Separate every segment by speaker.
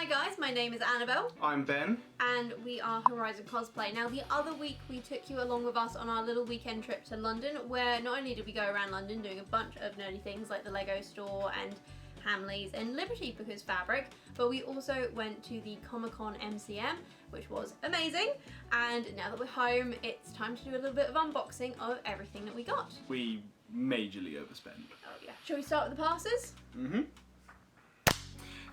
Speaker 1: Hi guys, my name is Annabelle.
Speaker 2: I'm Ben.
Speaker 1: And we are Horizon Cosplay. Now the other week we took you along with us on our little weekend trip to London, where not only did we go around London doing a bunch of nerdy things like the Lego store and Hamleys and Liberty because fabric, but we also went to the Comic Con MCM, which was amazing. And now that we're home, it's time to do a little bit of unboxing of everything that we got.
Speaker 2: We majorly overspent.
Speaker 1: Oh yeah. Shall we start with the passes?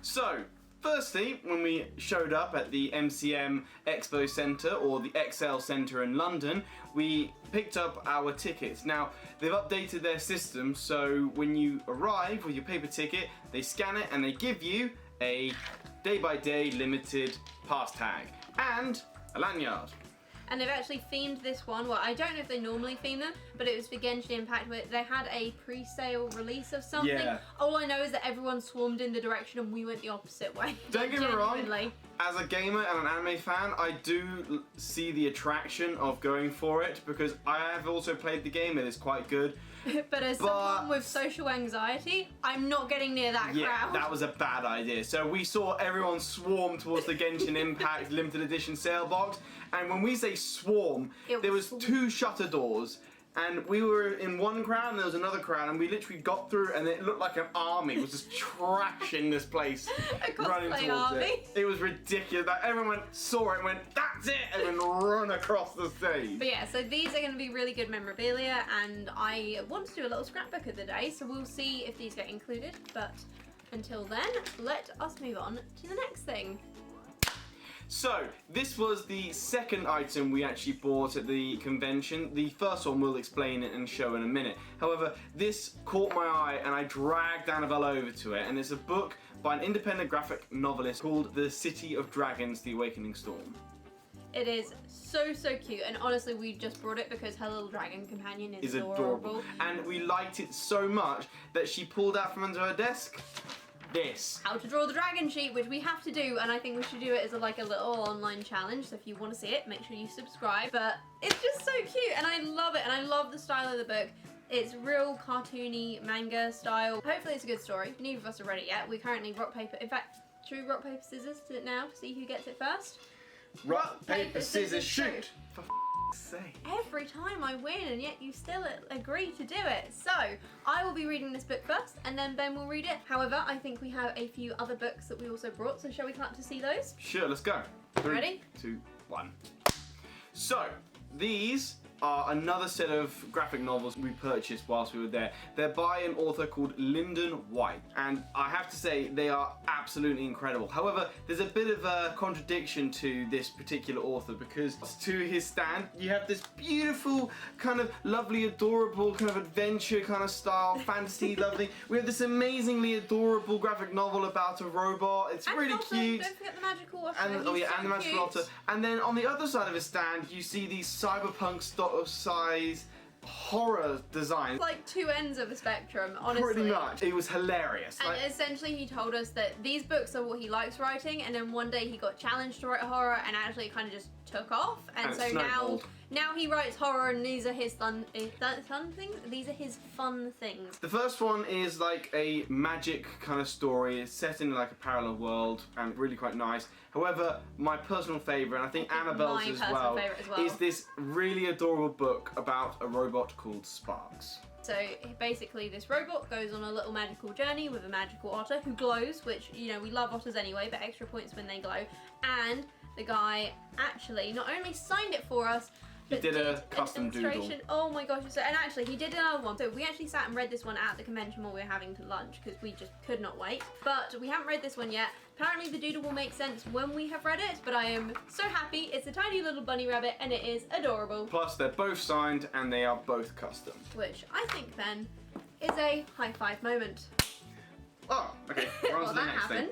Speaker 2: So, firstly, when we showed up at the MCM Expo Centre, or the XL Centre in London, we picked up our tickets. Now, they've updated their system, so when you arrive with your paper ticket, they scan it and they give you a day-by-day limited pass tag and a lanyard.
Speaker 1: And they've actually themed this one. Well, I don't know if they normally theme them, but it was for Genshin Impact, where they had a pre-sale release of something.
Speaker 2: Yeah.
Speaker 1: All I know is that everyone swarmed in the direction and we went the opposite way.
Speaker 2: Don't get me wrong, as a gamer and an anime fan, I do see the attraction of going for it because I have also played the game, it is quite good.
Speaker 1: But as someone with social anxiety, I'm not getting near that crowd.
Speaker 2: Yeah, that was a bad idea. So we saw everyone swarm towards the Genshin Impact limited edition sale box, and when we say swarm, there was two shutter doors. And we were in one crowd and there was another crowd, and we literally got through and it looked like an army was just trashing this place, running towards it. It was ridiculous. Like, everyone saw it and went, "That's it!" and then run across the stage.
Speaker 1: But yeah, so these are going to be really good memorabilia, and I want to do a little scrapbook of the day, so we'll see if these get included. But until then, let us move on to the next thing.
Speaker 2: So, this was the second item we actually bought at the convention. The first one we'll explain it and show in a minute. However, this caught my eye and I dragged Annabelle over to it, and it's a book by an independent graphic novelist called The City of Dragons, The Awakening Storm.
Speaker 1: It is so cute, and honestly we just brought it because her little dragon companion is adorable.
Speaker 2: And we liked it so much that she pulled out from under her desk this.
Speaker 1: How to draw the dragon sheet, which we have to do, and I think we should do it as like a little online challenge, so if you want to see it, make sure you subscribe. But it's just so cute, and I love it, and I love the style of the book. It's real cartoony manga style. Hopefully it's a good story. Neither of us are ready yet. We currently rock, paper, in fact, should we rock, paper, scissors to it now to see who gets it first?
Speaker 2: Rock, paper, scissors, shoot! For f***'s sake.
Speaker 1: Every time I win, and yet you still agree to do it. So, I will be reading this book first, and then Ben will read it. However, I think we have a few other books that we also brought, so shall we clap to see those?
Speaker 2: Sure, let's go. 3,
Speaker 1: Ready?
Speaker 2: 2, 1. So, these are another set of graphic novels we purchased whilst we were there. They're by an author called Lyndon White, and I have to say they are absolutely incredible. However, there's a bit of a contradiction to this particular author, because to his stand you have this beautiful kind of lovely, adorable kind of adventure kind of style, fantasy lovely. We have this amazingly adorable graphic novel about a robot. It's
Speaker 1: and
Speaker 2: really
Speaker 1: also,
Speaker 2: cute.
Speaker 1: Don't forget the magical otter.
Speaker 2: And, oh yeah, and the magical otter. And then on the other side of his stand you see these cyberpunk size horror designs.
Speaker 1: Like two ends of the spectrum, honestly.
Speaker 2: Pretty much. It was hilarious.
Speaker 1: And essentially he told us that these books are what he likes writing, and then one day he got challenged to write horror and actually kind of just took off, and so now he writes horror, and these are his fun things. These are his fun things.
Speaker 2: The first one is like a magic kind of story. It's set in like a parallel world and really quite nice. However, my personal favourite, and I think Annabelle's as well, is this really adorable book about a robot called Sparks.
Speaker 1: So basically this robot goes on a little magical journey with a magical otter who glows, which, you know, we love otters anyway, but extra points when they glow. And the guy actually not only signed it for us,
Speaker 2: he did a custom doodle.
Speaker 1: Oh my gosh, and actually he did another one. So we actually sat and read this one at the convention while we were having lunch because we just could not wait. But we haven't read this one yet. Apparently the doodle will make sense when we have read it, but I am so happy. It's a tiny little bunny rabbit and it is adorable.
Speaker 2: Plus they're both signed and they are both custom.
Speaker 1: Which I think then is a high five moment.
Speaker 2: Oh, okay. We're on to the next thing.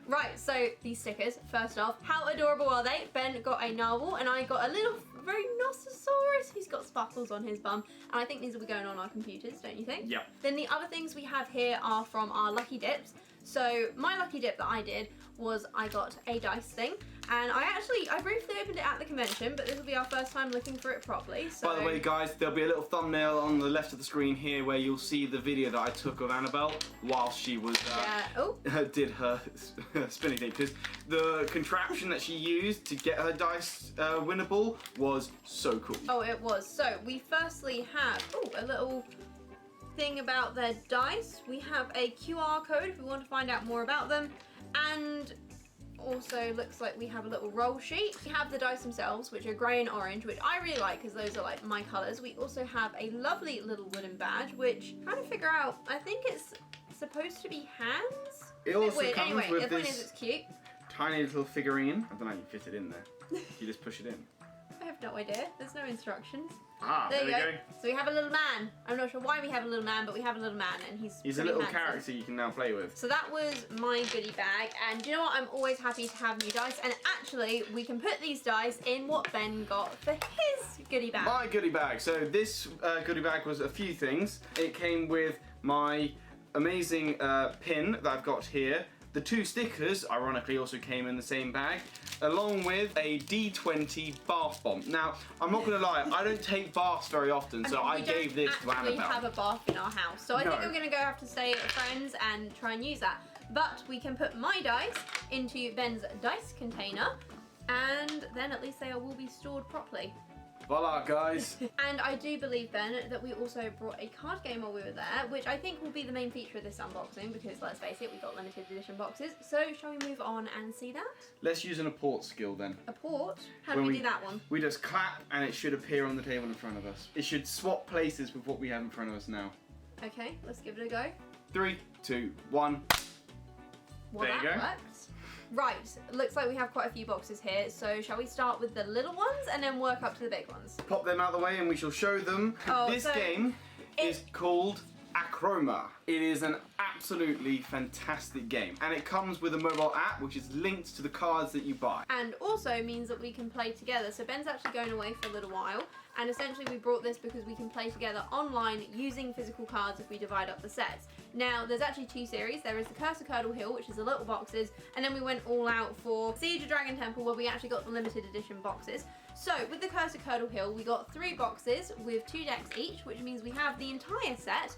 Speaker 1: Right, so these stickers, first off, how adorable are they? Ben got a narwhal and I got a little rhinoceros who's got sparkles on his bum, and I think these will be going on our computers, don't you think?
Speaker 2: Yep.
Speaker 1: Then the other things we have here are from our lucky dips. So my lucky dip that I did was I got a dice thing, And I briefly opened it at the convention, but this will be our first time looking for it properly. So.
Speaker 2: By the way, guys, there'll be a little thumbnail on the left of the screen here where you'll see the video that I took of Annabelle while she was did her spinning thing. Because the contraption that she used to get her dice winnable was so cool.
Speaker 1: Oh, it was. So we firstly have a little thing about their dice. We have a QR code if we want to find out more about them, and also looks like we have a little roll sheet. We have the dice themselves, which are grey and orange, which I really like because those are like my colours. We also have a lovely little wooden badge, which I'm trying to figure out, I think it's supposed to be hands?
Speaker 2: It also
Speaker 1: weird.
Speaker 2: comes
Speaker 1: Anyway,
Speaker 2: with
Speaker 1: the point
Speaker 2: this
Speaker 1: is it's cute.
Speaker 2: tiny little figurine. I don't know how you fit it in there. You just push it in.
Speaker 1: I have no idea. There's no instructions.
Speaker 2: Ah, there we go.
Speaker 1: So we have a little man. I'm not sure why we have a little man, but we have a little man, and he's
Speaker 2: a little
Speaker 1: handsome.
Speaker 2: character you can now play with.
Speaker 1: So that was my goodie bag, and you know what? I'm always happy to have new dice, and actually we can put these dice in what Ben got for his goodie bag.
Speaker 2: My goodie bag. So this goodie bag was a few things. It came with my amazing pin that I've got here. The 2 stickers, ironically, also came in the same bag, along with a D20 bath bomb. Now, I'm not going to lie, I don't take baths very often, so I gave this to Annabelle.
Speaker 1: We don't actually have a bath in our house, so I think we're going to have to stay at a friend's and try and use that. But we can put my dice into Ben's dice container, and then at least they will be stored properly.
Speaker 2: Voila, guys.
Speaker 1: And I do believe, Ben, that we also brought a card game while we were there, which I think will be the main feature of this unboxing, because let's face it, we got limited edition boxes. So shall we move on and see that?
Speaker 2: Let's use an apport skill then.
Speaker 1: Apport? How do we do that one?
Speaker 2: We just clap and it should appear on the table in front of us. It should swap places with what we have in front of us now.
Speaker 1: Okay, let's give it a go.
Speaker 2: 3, 2, 1.
Speaker 1: Well,
Speaker 2: there you go.
Speaker 1: Worked. Right, looks like we have quite a few boxes here, so shall we start with the little ones and then work up to the big ones?
Speaker 2: Pop them out of the way and we shall show them. This game is called Achroma. It is an absolutely fantastic game, and it comes with a mobile app which is linked to the cards that you buy.
Speaker 1: And also means that we can play together. So Ben's actually going away for a little while, and essentially we brought this because we can play together online using physical cards if we divide up the sets. Now, there's actually 2 series. There is the Curse of Curdle Hill, which is the little boxes, and then we went all out for Siege of Dragon Temple, where we actually got the limited edition boxes. So, with the Curse of Curdle Hill, we got 3 boxes with 2 decks each, which means we have the entire set.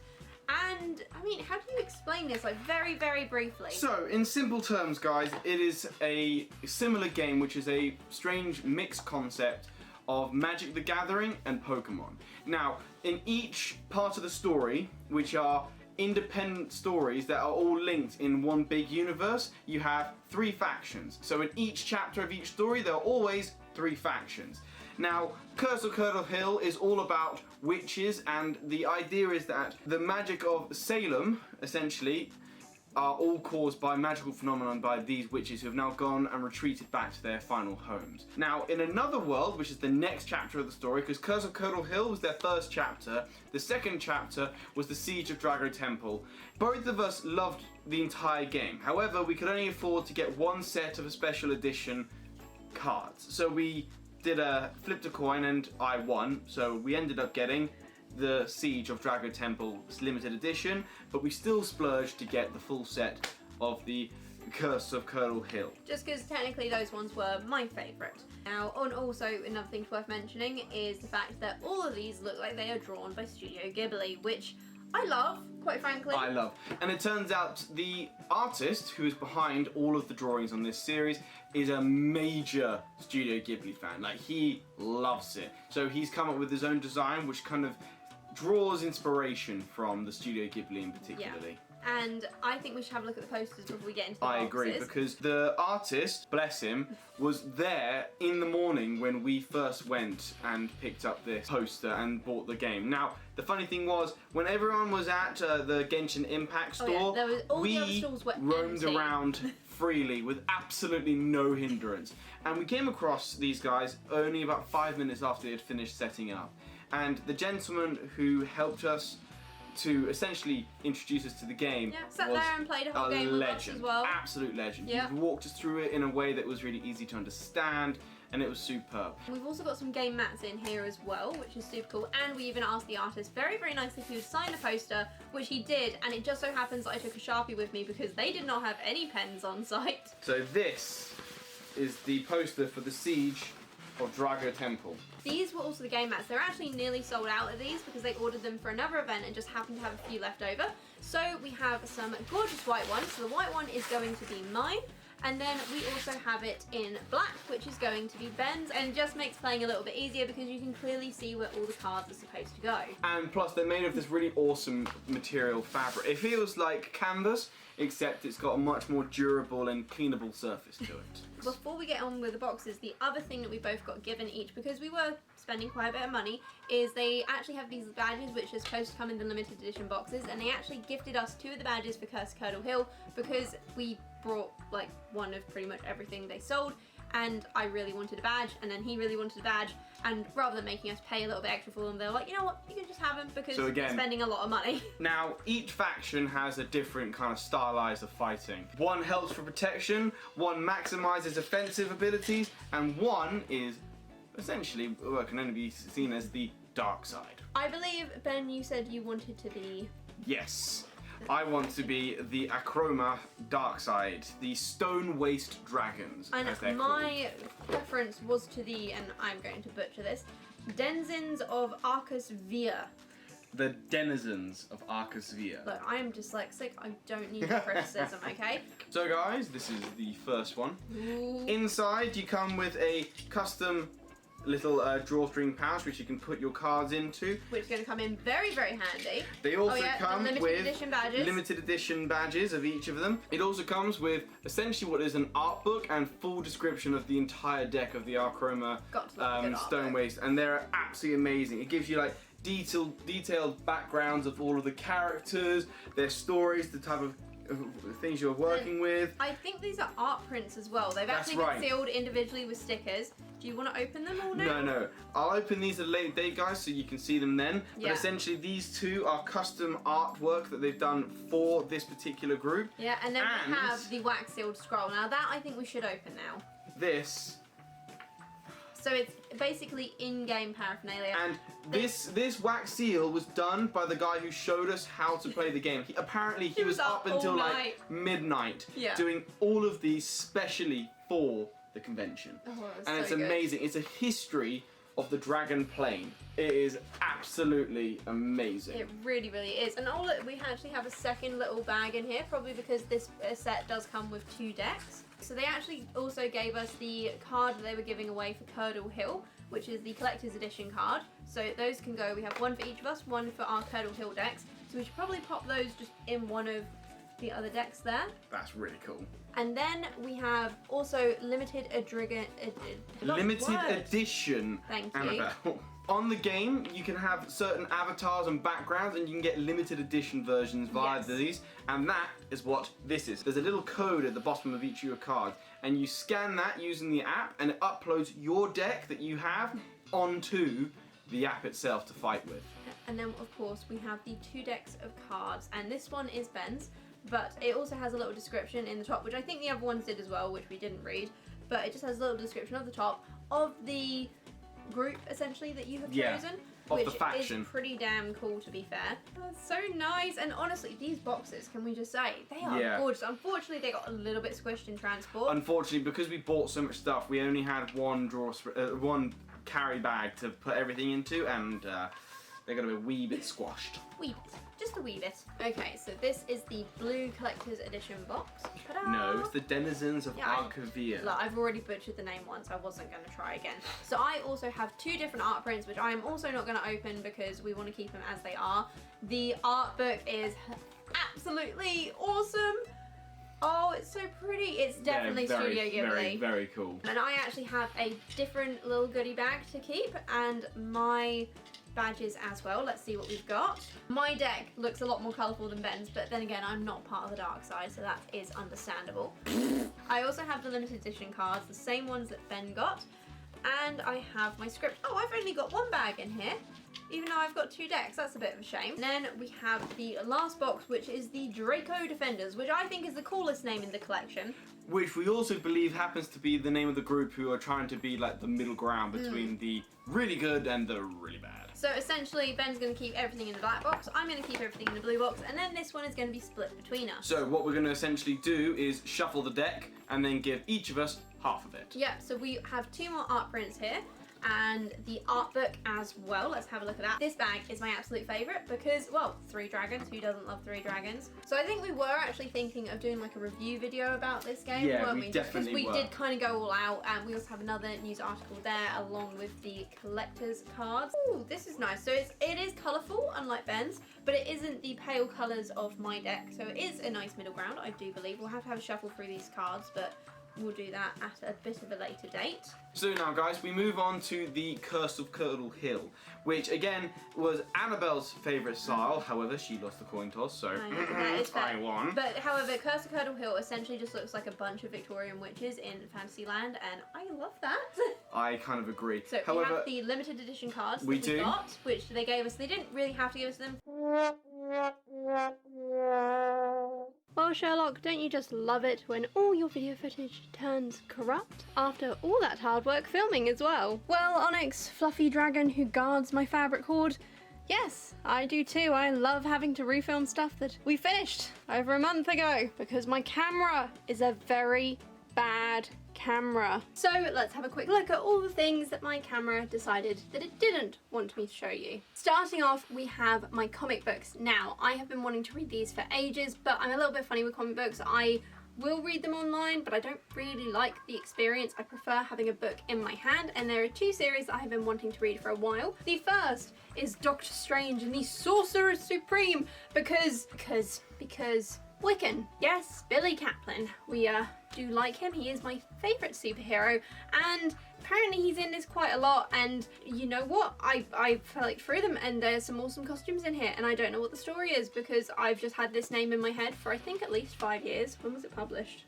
Speaker 1: And, I mean, how do you explain this, like, very, very briefly?
Speaker 2: So, in simple terms, guys, it is a similar game, which is a strange mixed concept of Magic the Gathering and Pokemon. Now, in each part of the story, which are independent stories that are all linked in one big universe, you have 3 factions. So in each chapter of each story, there are always 3 factions. Now, Curse of Curdle Hill is all about witches, and the idea is that the magic of Salem, essentially, are all caused by magical phenomenon by these witches who have now gone and retreated back to their final homes. Now, in another world, which is the next chapter of the story, because Curse of Curdle Hill was their first chapter, the second chapter was the Siege of Dragon Temple. Both of us loved the entire game. However, we could only afford to get 1 set of a special edition cards. So we flipped a coin and I won, so we ended up getting the Siege of Dragon Temple limited edition, but we still splurged to get the full set of the Curse of Curdle Hill.
Speaker 1: Just because technically those ones were my favourite. Now, and also another thing worth mentioning is the fact that all of these look like they are drawn by Studio Ghibli, which I love, quite frankly.
Speaker 2: I love. And it turns out the artist who is behind all of the drawings on this series is a major Studio Ghibli fan. Like, he loves it. So he's come up with his own design, which kind of draws inspiration from the Studio Ghibli in particularly.
Speaker 1: Yeah. And I think we should have a look at the posters before we get into the boxes.
Speaker 2: I agree, because the artist, bless him, was there in the morning when we first went and picked up this poster and bought the game. Now, the funny thing was, when everyone was at the Genshin Impact store, we roamed around freely with absolutely no hindrance. And we came across these guys only about 5 minutes after they had finished setting up. And the gentleman who helped us to essentially introduce us to the game
Speaker 1: sat there and played a whole game with us as well.
Speaker 2: Absolute legend. He walked us through it in a way that was really easy to understand, and it was superb.
Speaker 1: We've also got some game mats in here as well, which is super cool, and we even asked the artist very, very nicely if he would sign the poster, which he did, and it just so happens that I took a Sharpie with me because they did not have any pens on site.
Speaker 2: So this is the poster for the Siege of Drago Temple.
Speaker 1: These were also the game mats. They're actually nearly sold out of these because they ordered them for another event and just happened to have a few left over. So we have some gorgeous white ones. So the white one is going to be mine. And then we also have it in black, which is going to be Ben's, and it just makes playing a little bit easier because you can clearly see where all the cards are supposed to go.
Speaker 2: And plus they're made of this really awesome material fabric. It feels like canvas, except it's got a much more durable and cleanable surface to it.
Speaker 1: Before we get on with the boxes, the other thing that we both got given each, because we were spending quite a bit of money, is they actually have these badges which are supposed to come in the limited edition boxes, and they actually gifted us 2 of the badges for Curse of Curdle Hill because we brought like one of pretty much everything they sold, and I really wanted a badge, and then he really wanted a badge, and rather than making us pay a little bit extra for them, they were like, you know what, you can just have them because we're spending a lot of money.
Speaker 2: Now, each faction has a different kind of stylized of fighting. One helps for protection, one maximizes offensive abilities, and one is essentially, well, can only be seen as the dark side.
Speaker 1: I believe, Ben, you said you wanted to be...
Speaker 2: Yes. I want to be the Achroma dark side, the Stone Waste Dragons,
Speaker 1: and
Speaker 2: as they're
Speaker 1: my preference was to the, and I'm going to butcher this, Denizens of Arcus Via.
Speaker 2: The denizens of Arcus Via.
Speaker 1: Look, I am dyslexic, I don't need your criticism, okay?
Speaker 2: So guys, this is the first one.
Speaker 1: Ooh.
Speaker 2: Inside you come with a custom little drawstring pouch which you can put your cards into.
Speaker 1: Which is going to come in very, very handy.
Speaker 2: They also come
Speaker 1: the
Speaker 2: with
Speaker 1: limited edition
Speaker 2: badges of each of them. It also comes with essentially what is an art book and full description of the entire deck of the Achroma Stone Waste, and they're absolutely amazing. It gives you like detailed backgrounds of all of the characters, their stories, the type of things you're working with.
Speaker 1: I think these are art prints as well. They've actually been sealed individually with stickers. Do you want to open them all now?
Speaker 2: No. I'll open these at a later date, guys, so you can see them then.
Speaker 1: Yeah.
Speaker 2: But essentially, these 2 are custom artwork that they've done for this particular group.
Speaker 1: Yeah, and then we have the wax sealed scroll. Now that I think we should open now.
Speaker 2: This.
Speaker 1: So it's basically in-game paraphernalia.
Speaker 2: And this wax seal was done by the guy who showed us how to play the game. Apparently he was up until like midnight doing all of these specially for the convention. And it's amazing. It's a history of the Dragon Plane. It is absolutely amazing.
Speaker 1: It really, really is. And we actually have a second little bag in here, probably because this set does come with 2 decks. So they actually also gave us the card that they were giving away for Curdle Hill, which is the collector's edition card. So those can go, we have one for each of us, one for our Curdle Hill decks. So we should probably pop those just in one of the other decks there.
Speaker 2: That's really cool.
Speaker 1: And then we have also limited edition. Thank you.
Speaker 2: Annabelle. On the game, you can have certain avatars and backgrounds, and you can get limited edition versions via these. And that is what this is. There's a little code at the bottom of each of your cards, and you scan that using the app, and it uploads your deck that you have onto the app itself to fight with.
Speaker 1: And then, of course, we have the 2 decks of cards, and this one is Ben's. But it also has a little description in the top, which I think the other ones did as well, which we didn't read. But it just has a little description of the top of the group, essentially, that you have chosen. Which is pretty damn cool, to be fair. Oh, it's so nice. And honestly, these boxes, can we just say, they are gorgeous. Unfortunately, they got a little bit squished in transport.
Speaker 2: Unfortunately, because we bought so much stuff, we only had one carry bag to put everything into, and they're going to be a wee bit squashed.
Speaker 1: Wee bit. Just a wee bit. Okay, so this is the blue collector's edition box. Ta-da!
Speaker 2: No, it's the Denizens of Arcavia.
Speaker 1: Look, I've already butchered the name once. I wasn't going to try again. So I also have 2 different art prints, which I am also not going to open because we want to keep them as they are. The art book is absolutely awesome. Oh, it's so pretty. It's definitely Studio Ghibli.
Speaker 2: Very, very cool.
Speaker 1: And I actually have a different little goodie bag to keep, and my badges as well. Let's see what we've got. My deck looks a lot more colourful than Ben's, but then again, I'm not part of the dark side, so that is understandable. I also have the limited edition cards, the same ones that Ben got, and I have my script. Oh, I've only got 1 bag in here, even though I've got 2 decks. That's a bit of a shame. And then we have the last box, which is the Draco Defenders, which I think is the coolest name in the collection.
Speaker 2: Which we also believe happens to be the name of the group who are trying to be like the middle ground between the really good and the really bad.
Speaker 1: So essentially, Ben's going to keep everything in the black box, I'm going to keep everything in the blue box, and then this one is going to be split between us.
Speaker 2: So what we're going to essentially do is shuffle the deck and then give each of us half of it.
Speaker 1: Yep, so we have 2 more art prints here and the art book as well. Let's have a look at that. This bag is my absolute favourite because, well, 3 dragons. Who doesn't love 3 dragons? So I think we were actually thinking of doing like a review video about this game,
Speaker 2: Yeah,
Speaker 1: weren't
Speaker 2: we definitely
Speaker 1: Because we
Speaker 2: were.
Speaker 1: did kind of go all out, and we also have another news article there along with the collector's cards. Ooh, this is nice. So it is colourful, unlike Ben's, but it isn't the pale colours of my deck. So it is a nice middle ground, I do believe. We'll have to have a shuffle through these cards, but we'll do that at a bit of a later date.
Speaker 2: So now, guys, we move on to the Curse of Curdle Hill, which again was Annabelle's favourite style. However, she lost the coin toss, so
Speaker 1: That is fair.
Speaker 2: I won.
Speaker 1: But however, Curse of Curdle Hill essentially just looks like a bunch of Victorian witches in Fantasyland, and I love that.
Speaker 2: I kind of agree.
Speaker 1: So we have the limited edition cards that we got, which they gave us. They didn't really have to give us them. Well, Sherlock, don't you just love it when all your video footage turns corrupt after all that hard work filming as well? Well, Onyx, fluffy dragon who guards my fabric hoard, yes, I do too. I love having to refilm stuff that we finished over a month ago because my camera is a very bad camera. So let's have a quick look at all the things that my camera decided that it didn't want me to show you. Starting off, we have my comic books. Now, I have been wanting to read these for ages, but I'm a little bit funny with comic books. I will read them online, but I don't really like the experience. I prefer having a book in my hand, and there are 2 series that I have been wanting to read for a while. The first is Doctor Strange and the Sorcerer Supreme, because Wiccan. Yes, Billy Kaplan. We do like him. He is my favourite superhero, and apparently he's in this quite a lot, and you know what? I flicked through them and there's some awesome costumes in here, and I don't know what the story is because I've just had this name in my head for I think at least 5 years. When was it published?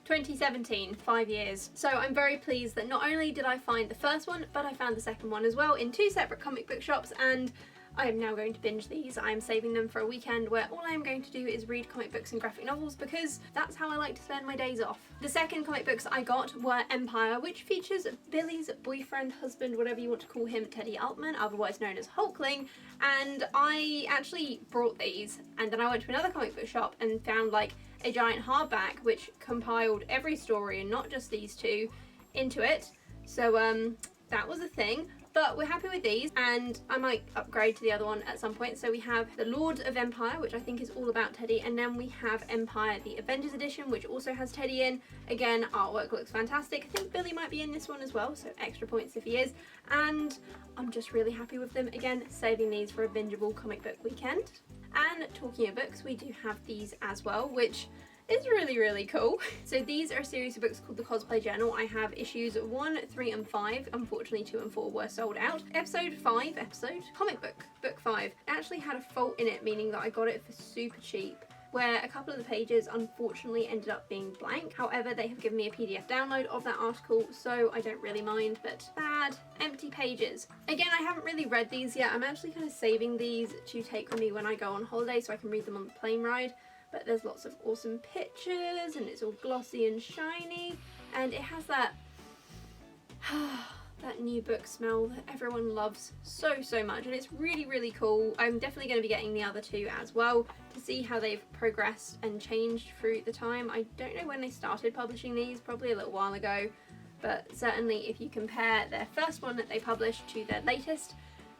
Speaker 1: 2017, 5 years. So I'm very pleased that not only did I find the first one, but I found the second one as well in 2 separate comic book shops, and I am now going to binge these. I am saving them for a weekend where all I am going to do is read comic books and graphic novels because that's how I like to spend my days off. The second comic books I got were Empire, which features Billy's boyfriend, husband, whatever you want to call him, Teddy Altman, otherwise known as Hulkling, and I actually brought these, and then I went to another comic book shop and found like a giant hardback which compiled every story and not just these 2 into it. So that was a thing. But we're happy with these, and I might upgrade to the other one at some point. So we have the Lord of Empire, which I think is all about Teddy, and then we have Empire, the Avengers edition, which also has Teddy in. Again, artwork looks fantastic. I think Billy might be in this one as well, so extra points if he is. And I'm just really happy with them. Again, saving these for a bingeable comic book weekend. And talking of books, we do have these as well, which is really, really cool. So these are a series of books called The Cosplay Journal. I have issues 1, 3 and 5. Unfortunately 2 and 4 were sold out. Comic book, book 5. It actually had a fault in it, meaning that I got it for super cheap, where a couple of the pages unfortunately ended up being blank. However, they have given me a PDF download of that article, so I don't really mind, but bad, empty pages. Again, I haven't really read these yet. I'm actually kind of saving these to take with me when I go on holiday so I can read them on the plane ride. But there's lots of awesome pictures, and it's all glossy and shiny, and it has that that new book smell that everyone loves so much, and it's really, really cool. I'm definitely going to be getting the other 2 as well to see how they've progressed and changed through the time. I don't know when they started publishing these, probably a little while ago, but certainly if you compare their first one that they published to their latest,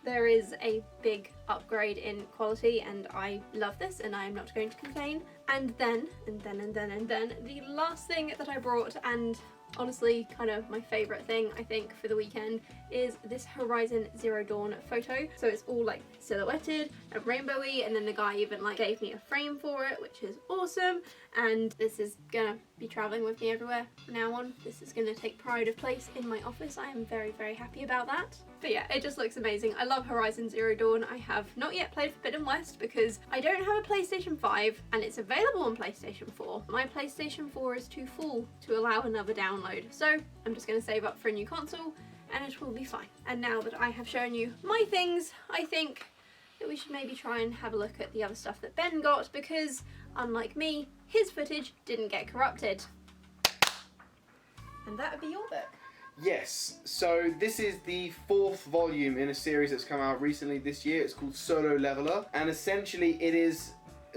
Speaker 1: there is a big upgrade in quality, and I love this, and I am not going to complain. And then, the last thing that I brought, and honestly kind of my favourite thing I think for the weekend, is this Horizon Zero Dawn photo. So it's all like silhouetted and rainbowy, and then the guy even like gave me a frame for it, which is awesome. And this is gonna be travelling with me everywhere from now on. This is gonna take pride of place in my office. I am very, very happy about that. But yeah, it just looks amazing. I love Horizon Zero Dawn. I have not yet played Forbidden West because I don't have a PlayStation 5 and it's available on PlayStation 4. My PlayStation 4 is too full to allow another download. So I'm just going to save up for a new console and it will be fine. And now that I have shown you my things, I think that we should maybe try and have a look at the other stuff that Ben got, because unlike me, his footage didn't get corrupted. And that would be your book.
Speaker 2: Yes, so this is the 4th volume in a series that's come out recently this year. It's called Solo Leveler, and essentially it is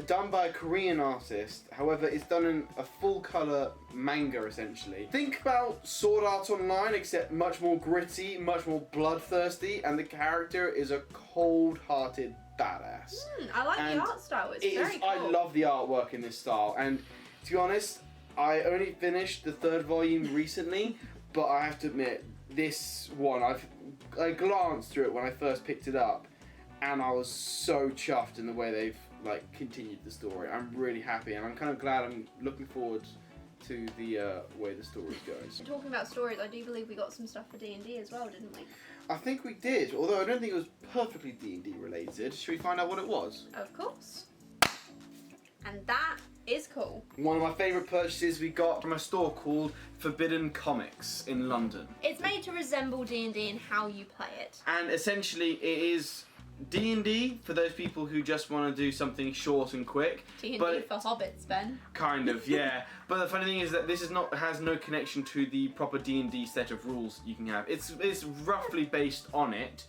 Speaker 2: done by a Korean artist. However, it's done in a full colour manga essentially. Think about Sword Art Online, except much more gritty, much more bloodthirsty, and the character is a cold-hearted badass.
Speaker 1: I like the art style. It's very cool.
Speaker 2: I love the artwork in this style, and to be honest, I only finished the 3rd volume recently, but I have to admit, this one, I glanced through it when I first picked it up, and I was so chuffed in the way they've like continued the story. I'm really happy, and I'm kind of glad. I'm looking forward to the way the story goes.
Speaker 1: Talking about stories, I do believe we got some stuff for D&D as well, didn't we?
Speaker 2: I think we did, although I don't think it was perfectly D&D related. Should we find out what it was?
Speaker 1: Of course. And that is cool.
Speaker 2: One of my favourite purchases we got from a store called Forbidden Comics in London.
Speaker 1: It's made to resemble D&D in how you play it.
Speaker 2: And essentially it is D&D for those people who just want to do something short and quick.
Speaker 1: D&D for hobbits, Ben.
Speaker 2: Kind of, yeah. But the funny thing is that this has no connection to the proper D&D set of rules you can have. It's roughly based on it,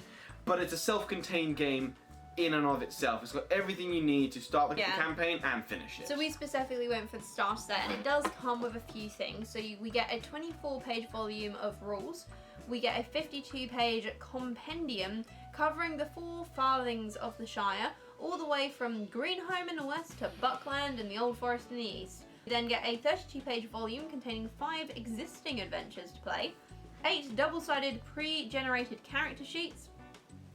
Speaker 2: but it's a self-contained game in and of itself. It's got everything you need to start the campaign and finish it.
Speaker 1: So we specifically went for the starter set, and it does come with a few things. So we get a 24-page volume of rules. We get a 52-page compendium covering the 4 farthings of the Shire, all the way from Greenholme in the west to Buckland and the Old Forest in the east. We then get a 32-page volume containing 5 existing adventures to play, 8 double-sided pre-generated character sheets,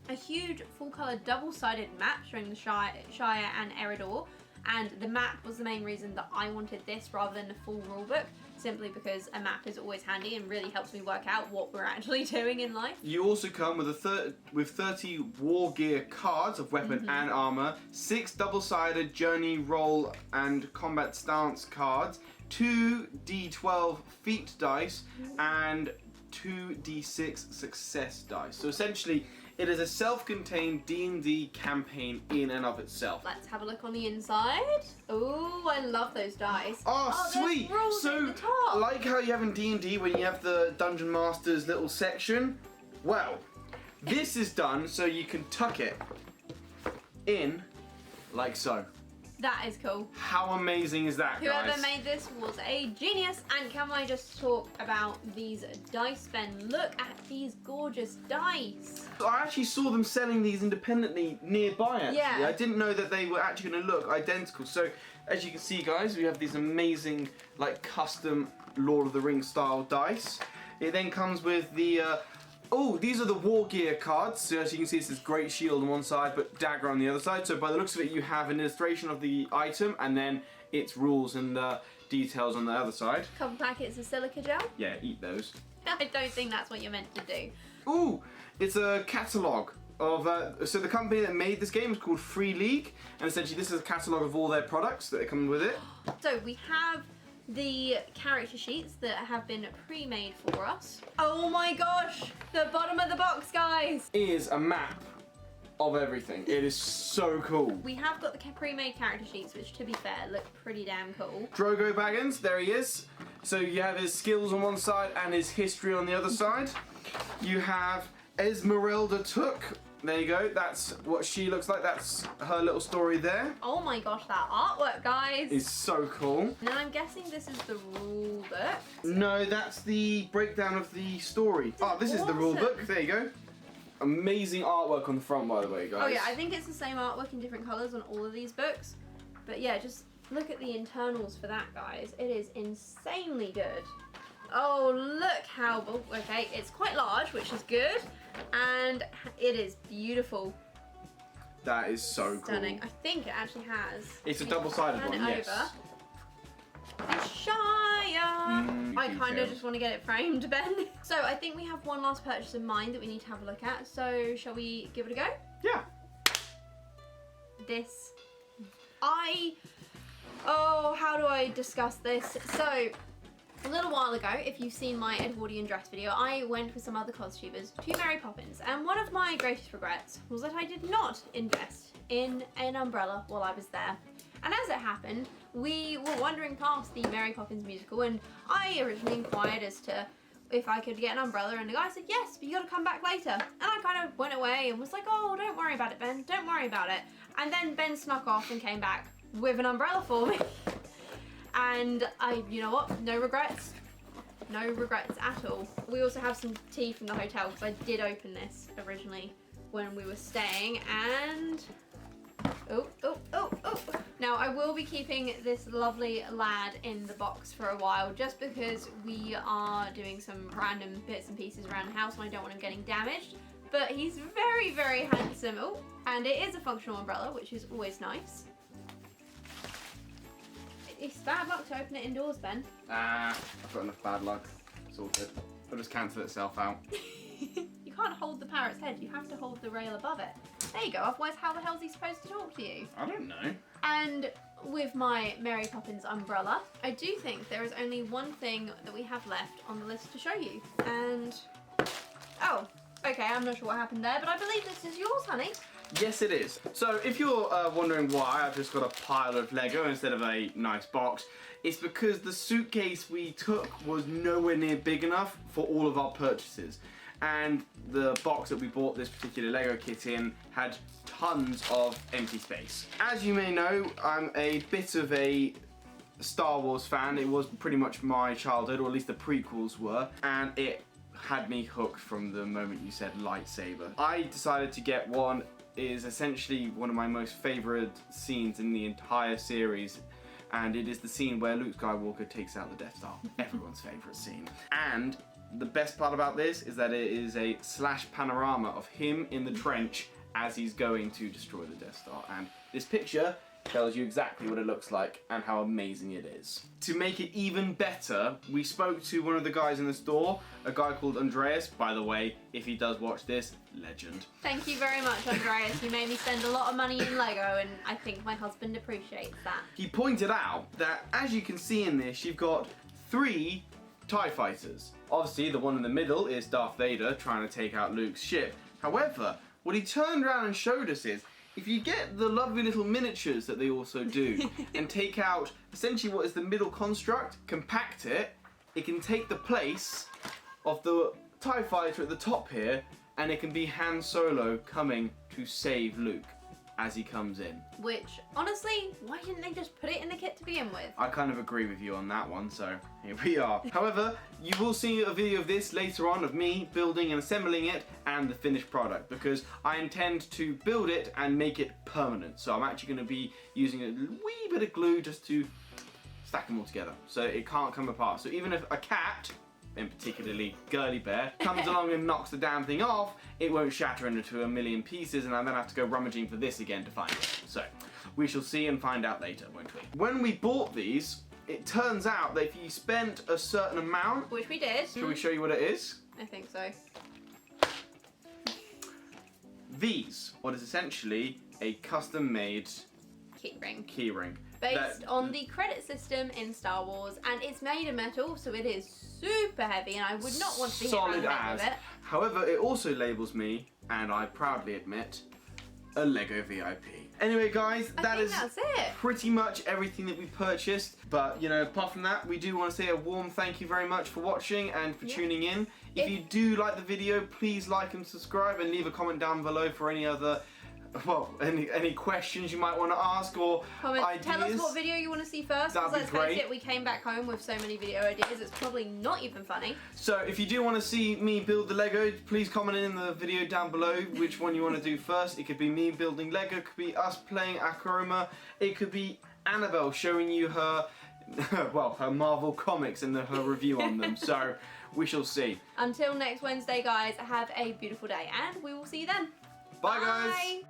Speaker 1: a huge full-colour double-sided map showing the Shire and Eridor, and the map was the main reason that I wanted this rather than the full rulebook, simply because a map is always handy and really helps me work out what we're actually doing in life.
Speaker 2: You also come with 30 war gear cards of weapon and armour, 6 double-sided journey, roll and combat stance cards, 2 D12 feat dice, and 2 D6 success dice. So essentially, it is a self-contained D&D campaign in and of itself.
Speaker 1: Let's have a look on the inside. Ooh, I love those dice.
Speaker 2: Oh, sweet!
Speaker 1: So, at the top.
Speaker 2: Like how you have in D&D when you have the Dungeon Master's little section, well, this is done so you can tuck it in like so.
Speaker 1: That is cool.
Speaker 2: How amazing is that, guys?
Speaker 1: Whoever made this was a genius. And can I just talk about these dice, Ben? Look at these gorgeous dice.
Speaker 2: I actually saw them selling these independently nearby, actually.
Speaker 1: Yeah.
Speaker 2: I didn't know that they were actually going to look identical. So, as you can see, guys, we have these amazing, like, custom Lord of the Rings style dice. It then comes with the... oh, these are the war gear cards. So as you can see, this is great shield on one side, but dagger on the other side. So by the looks of it, you have an illustration of the item, and then its rules and details on the other side.
Speaker 1: Couple packets of silica gel.
Speaker 2: Yeah, eat those.
Speaker 1: I don't think that's what you're meant to do.
Speaker 2: Ooh, it's a catalogue of... so the company that made this game is called Free League, and essentially this is a catalogue of all their products that come with it.
Speaker 1: So we have the character sheets that have been pre-made for us. Oh my gosh, the bottom of the box, guys,
Speaker 2: Is a map of everything. It is so cool.
Speaker 1: We have got the pre-made character sheets, which to be fair look pretty damn cool.
Speaker 2: Drogo Baggins, there he is. So you have his skills on one side and his history on the other side. You have Esmeralda Took. There you go, that's what she looks like. That's her little story there.
Speaker 1: Oh my gosh, that artwork, guys.
Speaker 2: Is so cool.
Speaker 1: Now I'm guessing this is the rule book.
Speaker 2: No, that's the breakdown of the story. Oh, this is the rule book. There you go. Amazing artwork on the front, by the way, guys.
Speaker 1: Oh yeah, I think it's the same artwork in different colours on all of these books. But yeah, just look at the internals for that, guys. It is insanely good. Oh, look how... okay, it's quite large, which is good. And it is beautiful.
Speaker 2: That is so
Speaker 1: Stunning.
Speaker 2: cool.
Speaker 1: I think it actually has...
Speaker 2: It's a double-sided one, yes.
Speaker 1: The Shire! I kind of just want to get it framed, Ben. So I think we have one last purchase in mind that we need to have a look at. So shall we give it a go?
Speaker 2: Yeah.
Speaker 1: This. Oh, how do I discuss this? So, a little while ago, if you've seen my Edwardian dress video, I went with some other costumers to Mary Poppins, and one of my greatest regrets was that I did not invest in an umbrella while I was there. And as it happened, we were wandering past the Mary Poppins musical, and I originally inquired as to if I could get an umbrella, and the guy said, yes, but you gotta come back later. And I kind of went away and was like, oh, don't worry about it, Ben, don't worry about it. And then Ben snuck off and came back with an umbrella for me. And you know what? No regrets. No regrets at all. We also have some tea from the hotel because I did open this originally when we were staying, and oh. Now I will be keeping this lovely lad in the box for a while just because we are doing some random bits and pieces around the house and I don't want him getting damaged. But he's very, very handsome. Oh, and it is a functional umbrella, which is always nice. It's bad luck to open it indoors, Ben.
Speaker 2: I've got enough bad luck. Sorted. It'll just cancel itself out.
Speaker 1: You can't hold the parrot's head, you have to hold the rail above it. There you go, otherwise how the hell's he supposed to talk to you?
Speaker 2: I don't know.
Speaker 1: And with my Mary Poppins umbrella, I do think there is only one thing that we have left on the list to show you. And, oh, okay, I'm not sure what happened there, but I believe this is yours, honey.
Speaker 2: Yes, it is. So if you're wondering why I've just got a pile of Lego instead of a nice box, it's because the suitcase we took was nowhere near big enough for all of our purchases. And the box that we bought this particular Lego kit in had tons of empty space. As you may know, I'm a bit of a Star Wars fan. It was pretty much my childhood, or at least the prequels were, and it had me hooked from the moment you said lightsaber. I decided to get one. Is essentially one of my most favourite scenes in the entire series, and it is the scene where Luke Skywalker takes out the Death Star. Everyone's favourite scene. And the best part about this is that it is a slash panorama of him in the trench as he's going to destroy the Death Star, and this picture tells you exactly what it looks like and how amazing it is. To make it even better, we spoke to one of the guys in the store, a guy called Andreas. By the way, if he does watch this, legend.
Speaker 1: Thank you very much, Andreas. You made me spend a lot of money in Lego, and I think my husband appreciates that.
Speaker 2: He pointed out that, as you can see in this, you've got 3 TIE fighters. Obviously, the one in the middle is Darth Vader trying to take out Luke's ship. However, what he turned around and showed us is, if you get the lovely little miniatures that they also do and take out essentially what is the middle construct, compact it, it can take the place of the TIE fighter at the top here, and it can be Han Solo coming to save Luke as he comes in.
Speaker 1: Which, honestly, why didn't they just put it in the kit to begin with?
Speaker 2: I kind of agree with you on that one, so here we are. However, you will see a video of this later on of me building and assembling it and the finished product, because I intend to build it and make it permanent. So I'm actually going to be using a wee bit of glue just to stack them all together so it can't come apart. So even if a cat, and particularly Girly Bear, comes along and knocks the damn thing off, it won't shatter into a million pieces, and I then have to go rummaging for this again to find it. So we shall see and find out later, won't we? When we bought these, it turns out that if you spent a certain amount,
Speaker 1: which we did.
Speaker 2: Shall we show you what it is?
Speaker 1: I think so.
Speaker 2: These, what is essentially a custom-made keyring.
Speaker 1: Based on the credit system in Star Wars, and it's made of metal, so it is super heavy, and I would not want to be hit around the head with it.
Speaker 2: However, it also labels me, and I proudly admit, a Lego VIP. Anyway, guys, that's it. Pretty much everything that we purchased. But, you know, apart from that, we do want to say a warm thank you very much for watching and for tuning in. If you do like the video, please like and subscribe, and leave a comment down below for any other any questions you might want to ask or ideas.
Speaker 1: Tell us what video you want to see first, because let's face it, we came back home with so many video ideas, it's probably not even funny.
Speaker 2: So if you do want to see me build the Lego, please comment in the video down below which one you want to do first. It could be me building Lego, it could be us playing Achroma, it could be Annabelle showing you her, well, her Marvel comics and her review on them. So we shall see.
Speaker 1: Until next Wednesday, guys, have a beautiful day, and we will see you then.
Speaker 2: Bye, guys.